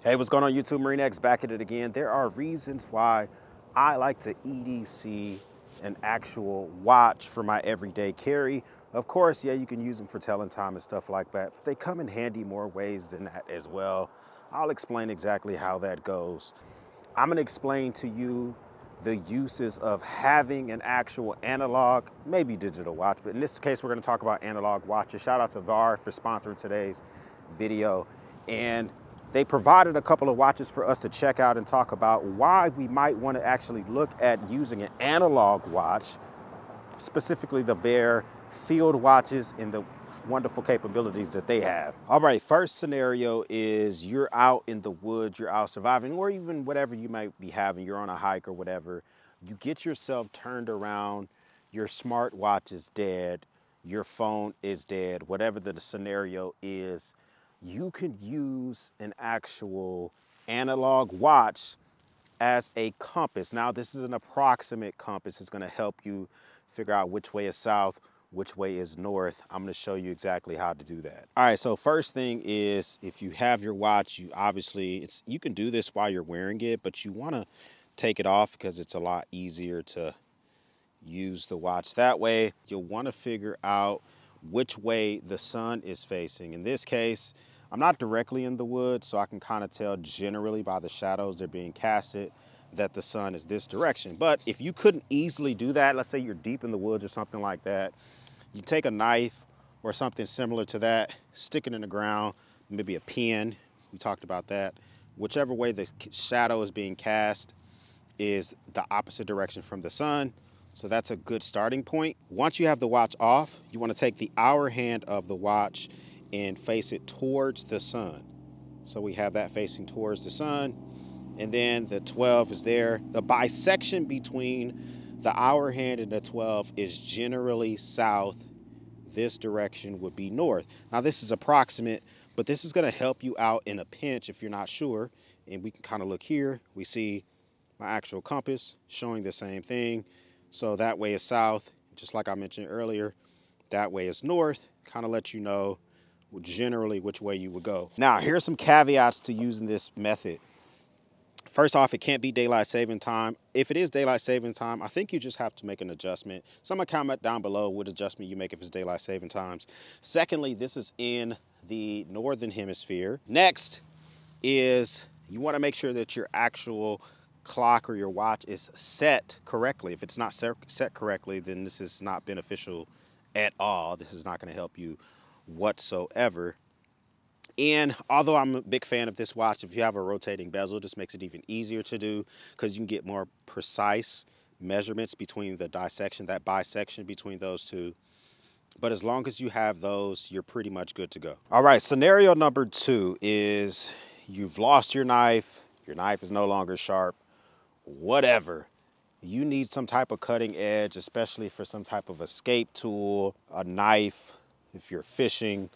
Hey, what's going on YouTube? Marine X back at it again. There are reasons why I like to EDC an actual watch for my everyday carry. Of course, yeah, you can use them for telling time and stuff like that, but they come in handy more ways than that as well. I'll explain exactly how that goes. I'm gonna explain to you the uses of having an actual analog, maybe digital watch, but in this case, we're gonna talk about analog watches. Shout out to Vaer for sponsoring today's video. And they provided a couple of watches for us to check out and talk about why we might want to actually look at using an analog watch, specifically the Vaer field watches and the wonderful capabilities that they have. All right, first scenario is you're out in the woods, you're out surviving, or even whatever you might be having, you're on a hike or whatever. You get yourself turned around, your smartwatch is dead, your phone is dead, whatever the scenario is. You can use an actual analog watch as a compass. Now, this is an approximate compass. It's going to help you figure out which way is south, which way is north. I'm going to show you exactly how to do that. All right, so first thing is if you have your watch, you obviously, you can do this while you're wearing it, but you want to take it off because it's a lot easier to use the watch that way. You'll want to figure out which way the sun is facing. In this case, I'm not directly in the woods, so I can kind of tell generally by the shadows they're being casted that the sun is this direction. But if you couldn't easily do that, let's say you're deep in the woods or something like that, you take a knife or something similar to that, stick it in the ground, maybe a pin, we talked about that. Whichever way the shadow is being cast is the opposite direction from the sun. So that's a good starting point. Once you have the watch off, you want to take the hour hand of the watch and face it towards the sun. So we have that facing towards the sun. And then the 12 is there. The bisection between the hour hand and the 12 is generally south. This direction would be north. Now this is approximate, but this is going to help you out in a pinch if you're not sure. And we can kind of look here. We see my actual compass showing the same thing. So that way is south, just like I mentioned earlier. That way is north, kind of let you know generally which way you would go. Now, here's some caveats to using this method. First off, it can't be daylight saving time. If it is daylight saving time, I think you just have to make an adjustment. Someone comment down below what adjustment you make if it's daylight saving times. Secondly, this is in the northern hemisphere. Next is you want to make sure that your actual clock or your watch is set correctly. If it's not set correctly, then this is not beneficial at all. This is not going to help you whatsoever. And although I'm a big fan of this watch, if you have a rotating bezel, this makes it even easier to do because you can get more precise measurements between the dissection, that bisection between those two. But as long as you have those, you're pretty much good to go. All right, scenario number 2 is you've lost your knife is no longer sharp, whatever. You need some type of cutting edge, especially for some type of escape tool, a knife. If you're fishing,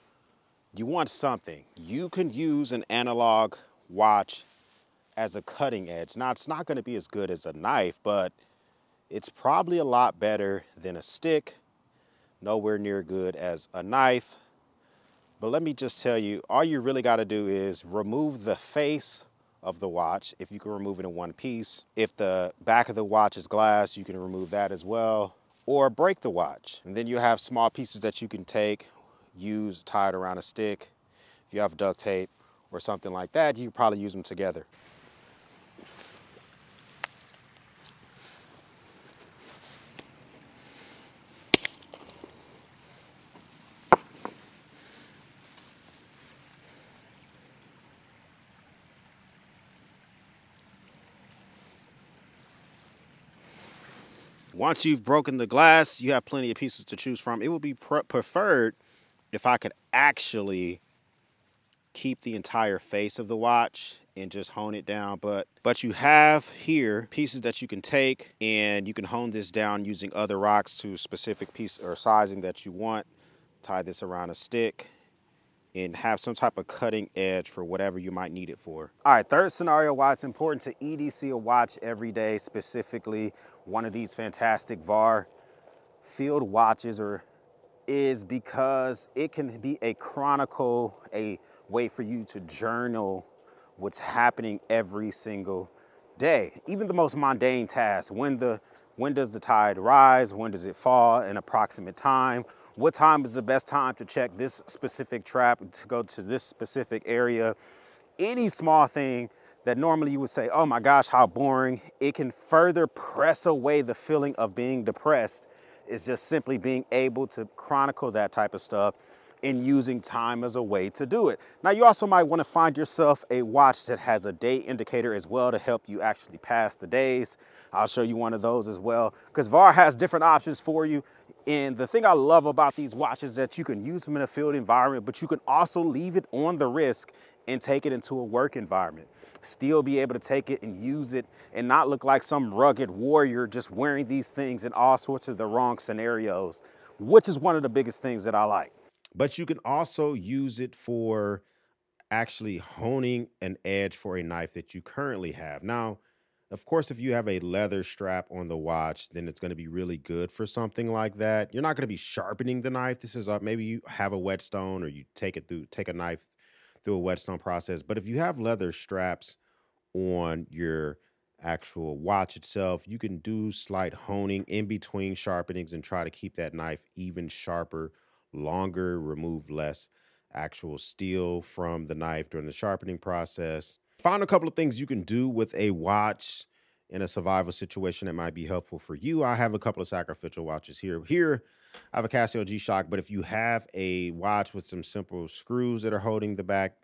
you want something. You can use an analog watch as a cutting edge. Now, it's not going to be as good as a knife, but it's probably a lot better than a stick. Nowhere near good as a knife. But let me just tell you, all you really got to do is remove the face of the watch, if you can remove it in one piece. If the back of the watch is glass, you can remove that as well, or break the watch. And then you have small pieces that you can take, use, tie it around a stick. If you have duct tape or something like that, you can probably use them together. Once you've broken the glass, you have plenty of pieces to choose from. It would be preferred if I could actually keep the entire face of the watch and just hone it down. But you have here pieces that you can take and you can hone this down using other rocks to a specific piece or sizing that you want. Tie this around a stick and have some type of cutting edge for whatever you might need it for. All right, third scenario, why it's important to EDC a watch every day, specifically one of these fantastic Vaer field watches is because it can be a chronicle, a way for you to journal what's happening every single day. Even the most mundane tasks. When does the tide rise? When does it fall? An approximate time. What time is the best time to check this specific trap, to go to this specific area? Any small thing that normally you would say, oh my gosh, how boring. It can further press away the feeling of being depressed. Is just simply being able to chronicle that type of stuff and using time as a way to do it. Now, you also might want to find yourself a watch that has a day indicator as well to help you actually pass the days. I'll show you one of those as well, because Vaer has different options for you. And the thing I love about these watches is that you can use them in a field environment, but you can also leave it on the wrist and take it into a work environment. Still be able to take it and use it and not look like some rugged warrior just wearing these things in all sorts of the wrong scenarios, which is one of the biggest things that I like. But you can also use it for actually honing an edge for a knife that you currently have. Now, of course, if you have a leather strap on the watch, then it's going to be really good for something like that. You're not going to be sharpening the knife. This is maybe you have a whetstone, or you take a knife through a whetstone process. But if you have leather straps on your actual watch itself, you can do slight honing in between sharpenings and try to keep that knife even sharper, longer, remove less actual steel from the knife during the sharpening process. Found a couple of things you can do with a watch in a survival situation that might be helpful for you. I have a couple of sacrificial watches here. Here, I have a Casio G-Shock, but if you have a watch with some simple screws that are holding the back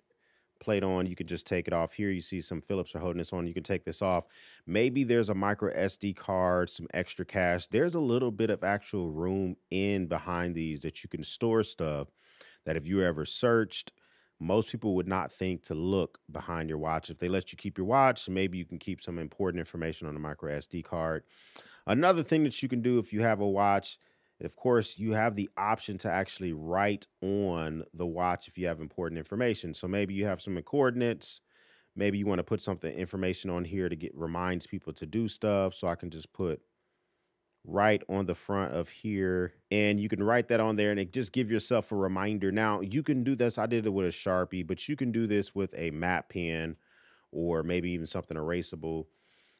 plate on, you can just take it off. Here you see some Phillips are holding this on. You can take this off. Maybe there's a micro SD card, some extra cash. There's a little bit of actual room in behind these that you can store stuff that if you ever searched, most people would not think to look behind your watch. If they let you keep your watch, maybe you can keep some important information on a micro SD card. Another thing that you can do if you have a watch, of course, you have the option to actually write on the watch if you have important information. So maybe you have some coordinates. Maybe you want to put something information on here to reminds people to do stuff. So I can just put right on the front of here, and you can write that on there and just give yourself a reminder. Now, you can do this. I did it with a Sharpie, but you can do this with a matte pen or maybe even something erasable.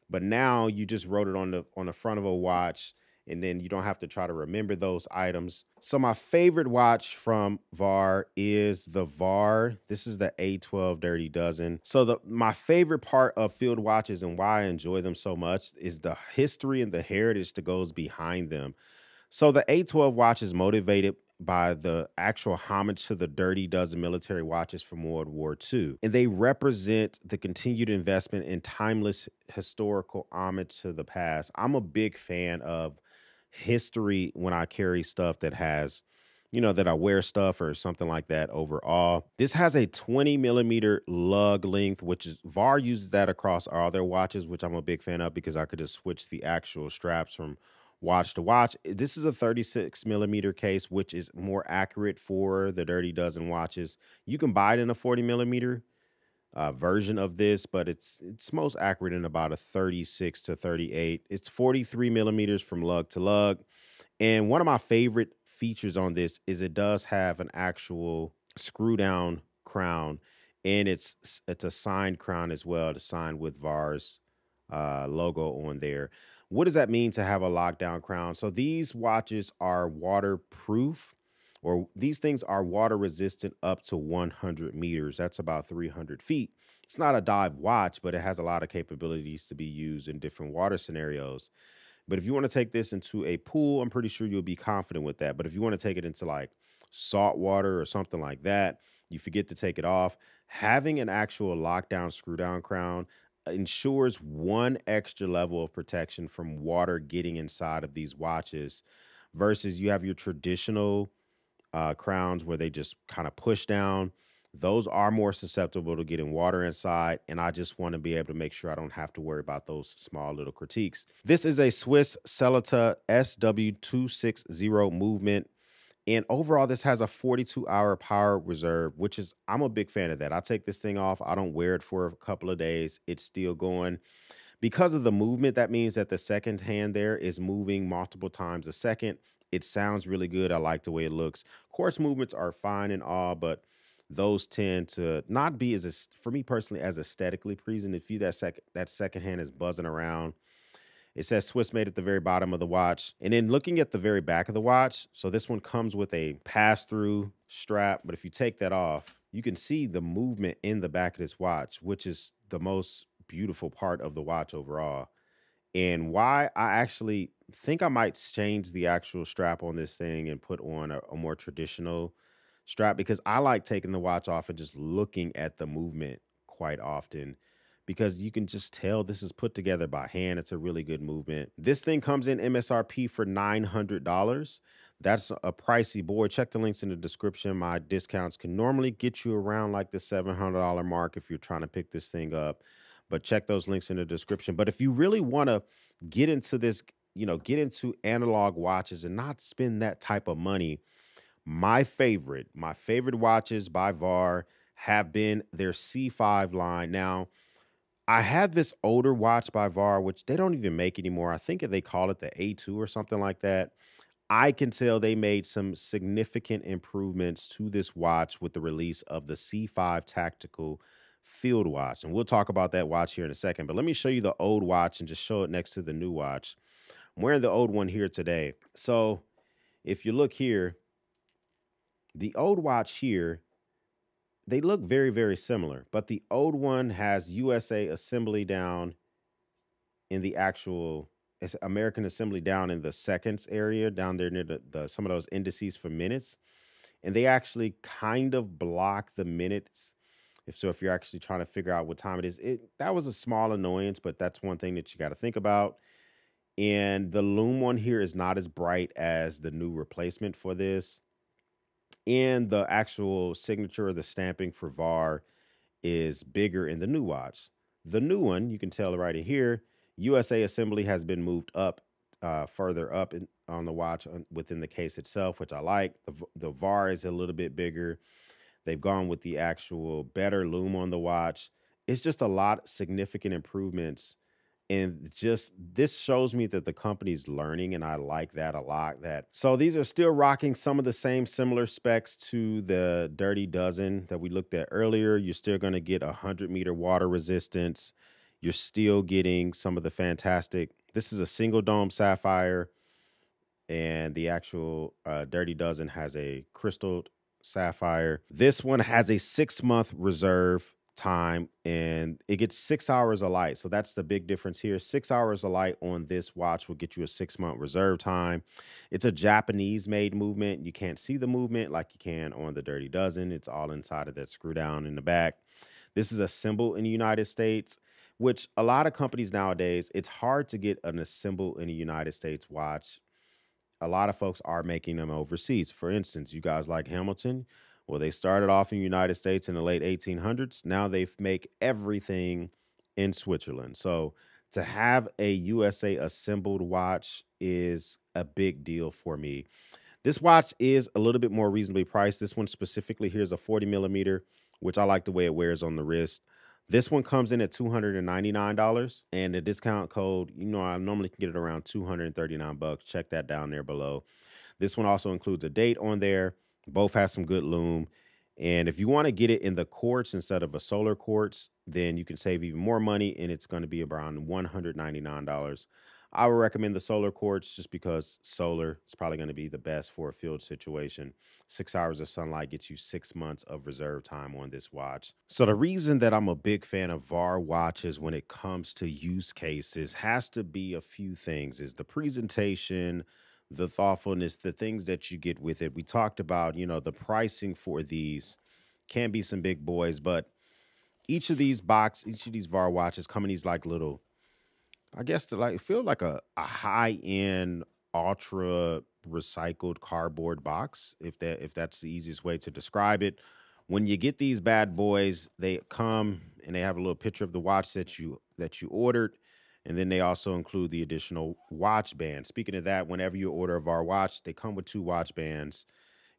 But now you just wrote it on the front of a watch, and then you don't have to try to remember those items. So my favorite watch from Vaer is the Vaer. This is the A12 Dirty Dozen. So my favorite part of field watches and why I enjoy them so much is the history and the heritage that goes behind them. So the A12 watch is motivated by the actual homage to the Dirty Dozen military watches from World War II. And they represent the continued investment in timeless historical homage to the past. I'm a big fan of history when I carry stuff that has, that I wear stuff or something like that overall. This has a 20mm lug length, which is Vaer uses that across all their watches, which I'm a big fan of because I could just switch the actual straps from watch to watch. This is a 36mm case, which is more accurate for the Dirty Dozen watches. You can buy it in a 40mm version of this, but it's most accurate in about a 36 to 38. It's 43mm from lug to lug. And one of my favorite features on this is it does have an actual screw down crown, and it's a signed crown as well, to sign with Vaer's logo on there. What does that mean to have a lockdown crown? So these watches are waterproof, or these things are water resistant up to 100 meters. That's about 300 feet. It's not a dive watch, but it has a lot of capabilities to be used in different water scenarios. But if you want to take this into a pool, I'm pretty sure you'll be confident with that. But if you want to take it into like salt water or something like that, you forget to take it off. Having an actual lockdown screw down crown ensures one extra level of protection from water getting inside of these watches versus you have your traditional crowns where they just kind of push down. Those are more susceptible to getting water inside, and I just want to be able to make sure I don't have to worry about those small little critiques. This is a Swiss Celita SW260 movement, and overall this has a 42-hour power reserve, which is, I'm a big fan of that. I take this thing off, I don't wear it for a couple of days, it's still going. Because of the movement, that means that the second hand there is moving multiple times a second. It sounds really good. I like the way it looks. Course movements are fine and all, but those tend to not be as, for me personally, as aesthetically pleasing. If you that second hand is buzzing around, it says Swiss made at the very bottom of the watch. And then looking at the very back of the watch, so this one comes with a pass-through strap, but if you take that off, you can see the movement in the back of this watch, which is the most beautiful part of the watch overall. And why I actually think I might change the actual strap on this thing and put on a more traditional strap, because I like taking the watch off and just looking at the movement quite often, because you can just tell this is put together by hand. It's a really good movement. This thing comes in MSRP for $900. That's a pricey boy. Check the links in the description. My discounts can normally get you around like the $700 mark if you're trying to pick this thing up. But check those links in the description. But if you really want to get into this, get into analog watches and not spend that type of money, my favorite watches by Vaer have been their C5 line. Now, I had this older watch by Vaer, which they don't even make anymore. I think they call it the A2 or something like that. I can tell they made some significant improvements to this watch with the release of the C5 Tactical Field Watch. And we'll talk about that watch here in a second. But let me show you the old watch and just show it next to the new watch. I'm wearing the old one here today. So if you look here, the old watch here, they look very, very similar. But the old one has USA assembly down in the actual American assembly down in the seconds area, down there near the some of those indices for minutes. And they actually kind of block the minutes. If you're actually trying to figure out what time it is, that was a small annoyance, but that's one thing that you got to think about. And the lume one here is not as bright as the new replacement for this. And the actual signature or the stamping for Vaer is bigger in the new watch. The new one, you can tell right in here, USA assembly has been moved up, further up on the watch within the case itself, which I like. The Vaer is a little bit bigger. They've gone with the actual better lume on the watch. It's just a lot of significant improvements. And just this shows me that the company's learning, and I like that a lot. So these are still rocking some of the same similar specs to the Dirty Dozen that we looked at earlier. You're still going to get 100-meter water resistance. You're still getting some of the fantastic. This is a single dome sapphire, and the actual Dirty Dozen has a crystal sapphire. This one has a 6-month reserve time, and it gets 6 hours of light. So that's the big difference here. 6 hours of light on this watch will get you a 6-month reserve time. It's a Japanese made movement. You can't see the movement like you can on the Dirty Dozen. It's all inside of that screw down in the back. This is assembled in the United States, which a lot of companies nowadays, it's hard to get an assembled in the United States watch. A lot of folks are making them overseas. For instance, you guys like Hamilton. Well, they started off in the United States in the late 1800s. Now they make everything in Switzerland. So to have a USA assembled watch is a big deal for me. This watch is a little bit more reasonably priced. This one specifically here is a 40 millimeter, which I like the way it wears on the wrist. This one comes in at $299, and the discount code, I normally can get it around $239. Check that down there below. This one also includes a date on there. Both have some good lume. And if you want to get it in the quartz instead of a solar quartz, then you can save even more money, and it's going to be around $199. I would recommend the solar quartz just because solar is probably going to be the best for a field situation. 6 hours of sunlight gets you 6 months of reserve time on this watch. So the reason that I'm a big fan of Vaer watches when it comes to use cases has to be a few things. Is the presentation, the thoughtfulness, the things that you get with it. We talked about, the pricing for these can be some big boys, but each of these Vaer watches come in these like little, I guess, feel like a high-end ultra recycled cardboard box, if that's the easiest way to describe it. When you get these bad boys, they come and they have a little picture of the watch that you ordered, and then they also include the additional watch band. Speaking of that, whenever you order a Vaer watch, they come with 2 watch bands,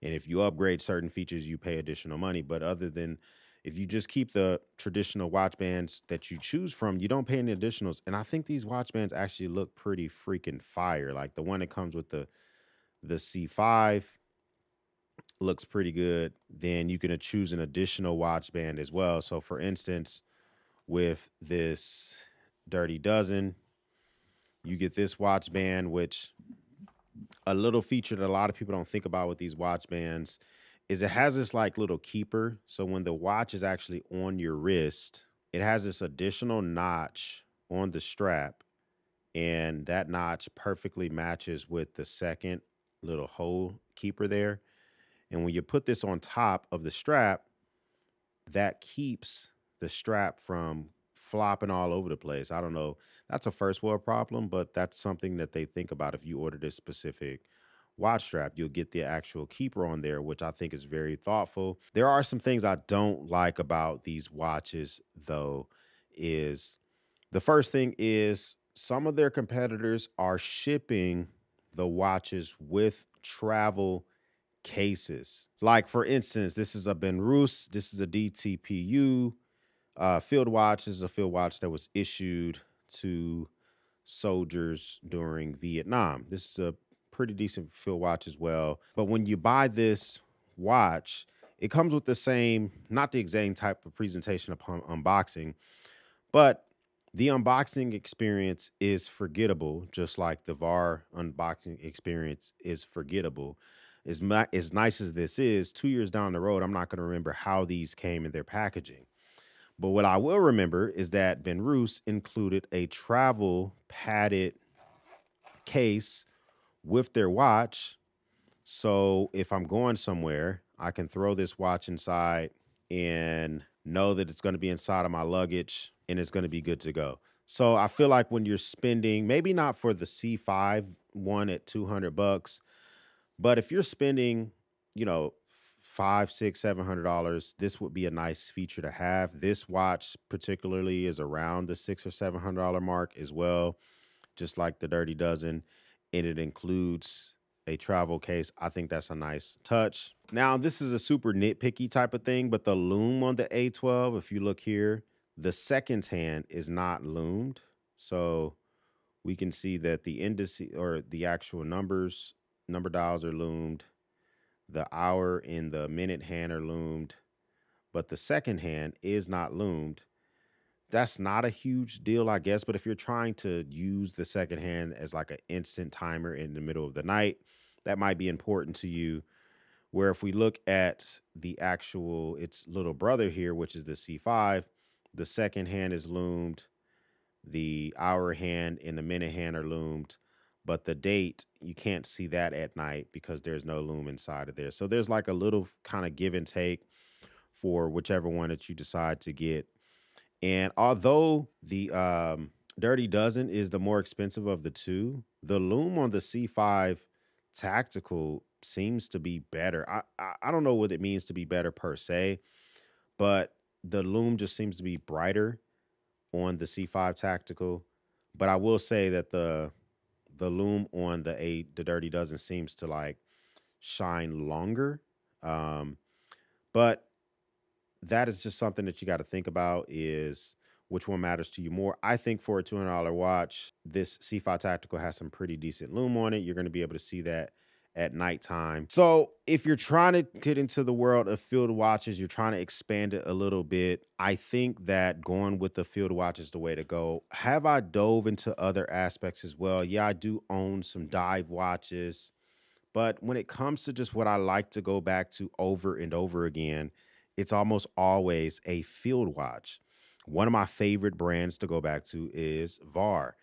and if you upgrade certain features, you pay additional money. But other than if you just keep the traditional watch bands that you choose from, you don't pay any additionals. And I think these watch bands actually look pretty freaking fire. Like the one that comes with the C5, looks pretty good, then you can choose an additional watch band as well. So for instance, with this Dirty Dozen, you get this watch band, which a little feature that a lot of people don't think about with these watch bands is it has this like little keeper. So when the watch is actually on your wrist, it has this additional notch on the strap, and that notch perfectly matches with the second little hole keeper there. And when you put this on top of the strap, that keeps the strap from flopping all over the place. I don't know. That's a first world problem, but that's something that they think about. If you order this specific watch strap, you'll get the actual keeper on there, which I think is very thoughtful. There are some things I don't like about these watches, though, is the first thing is some of their competitors are shipping the watches with travel cases. Like, for instance, this is a Benrus, this is a DTPU field watch. This is a field watch that was issued to soldiers during Vietnam. This is a pretty decent field watch as well. But when you buy this watch, it comes with the same, not the exact type of presentation upon unboxing, but the unboxing experience is forgettable, just like the Vaer unboxing experience is forgettable. As nice as this is, 2 years down the road, I'm not going to remember how these came in their packaging. But what I will remember is that Benrus included a travel padded case with their watch. So if I'm going somewhere, I can throw this watch inside and know that it's going to be inside of my luggage and it's going to be good to go. So I feel like when you're spending, maybe not for the C5 one at $200, but if you're spending, you know, $500, $600, $700, this would be a nice feature to have. This watch particularly is around the $600 or $700 mark as well, just like the Dirty Dozen, and it includes a travel case. I think that's a nice touch. Now, this is a super nitpicky type of thing, but the loom on the A12, if you look here, the second hand is not loomed. So we can see that the indice or the actual number dials are loomed. The hour and the minute hand are loomed, but the second hand is not loomed. That's not a huge deal, I guess, but if you're trying to use the second hand as like an instant timer in the middle of the night, that might be important to you. Where if we look at the actual, its little brother here, which is the C5, the second hand is loomed, the hour hand and the minute hand are loomed, but the date, you can't see that at night because there's no loom inside of there. So there's like a little kind of give and take for whichever one that you decide to get. And although the Dirty Dozen is the more expensive of the two, the loom on the C5 Tactical seems to be better. I don't know what it means to be better per se, but the loom just seems to be brighter on the C5 Tactical. But I will say that the loom on the Dirty Dozen seems to like shine longer. But that is just something that you got to think about, is which one matters to you more. I think for a $200 watch, this C5 Tactical has some pretty decent loom on it. You're going to be able to see that at nighttime. So if you're trying to get into the world of field watches, you're trying to expand it a little bit, I think that going with the field watch is the way to go. Have I dove into other aspects as well? Yeah, I do own some dive watches, but when it comes to just what I like to go back to over and over again, it's almost always a field watch. One of my favorite brands to go back to is Vaer.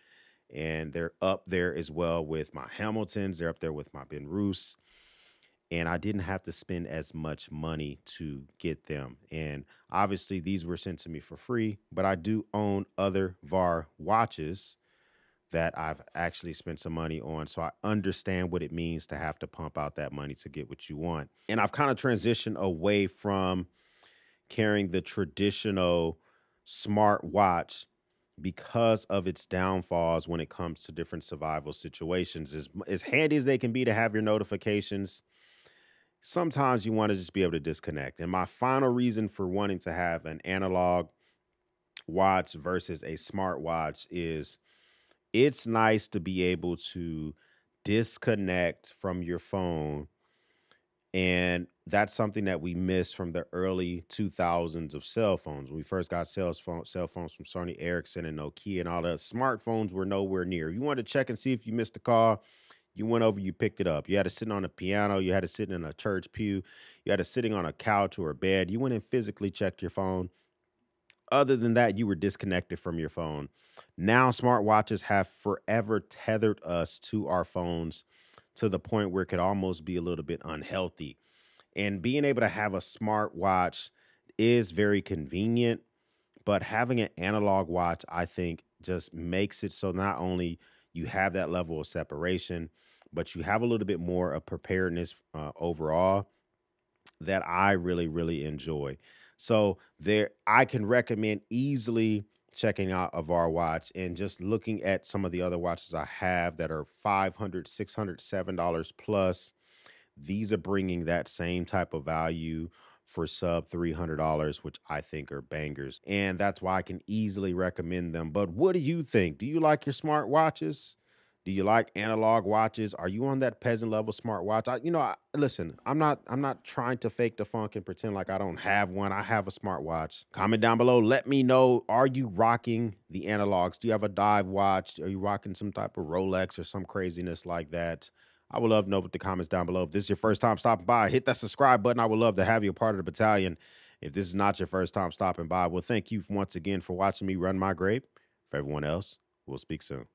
And they're up there as well with my Hamiltons. They're up there with my Benrus. And I didn't have to spend as much money to get them. And obviously these were sent to me for free, but I do own other Vaer watches that I've actually spent some money on. So I understand what it means to have to pump out that money to get what you want. And I've kind of transitioned away from carrying the traditional smartwatch because of its downfalls when it comes to different survival situations. As handy as they can be to have your notifications, sometimes you want to just be able to disconnect. And my final reason for wanting to have an analog watch versus a smartwatch is it's nice to be able to disconnect from your phone and that's something that we missed from the early 2000s of cell phones. When we first got cell phones from Sony Ericsson and Nokia and all that, smartphones were nowhere near. You wanted to check and see if you missed a call, you went over, you picked it up. You had it sitting on a piano, you had it sitting in a church pew, you had it sitting on a couch or a bed. You went and physically checked your phone. Other than that, you were disconnected from your phone. Now, smartwatches have forever tethered us to our phones to the point where it could almost be a little bit unhealthy. And being able to have a smartwatch is very convenient, but having an analog watch, I think, just makes it so not only you have that level of separation, but you have a little bit more of preparedness overall that I really, really enjoy. So there, I can recommend easily checking out a Vaer watch and just looking at some of the other watches I have that are $500, $600, $7 plus. These are bringing that same type of value for sub $300, which I think are bangers. And that's why I can easily recommend them. But what do you think? Do you like your smart watches? Do you like analog watches? Are you on that peasant level smartwatch? Listen, I'm not trying to fake the funk and pretend like I don't have one. I have a smartwatch. Comment down below. Let me know. Are you rocking the analogs? Do you have a dive watch? Are you rocking some type of Rolex or some craziness like that? I would love to know with the comments down below. If this is your first time stopping by, hit that subscribe button. I would love to have you a part of the battalion. If this is not your first time stopping by, well, thank you once again for watching me run my grape. For everyone else, we'll speak soon.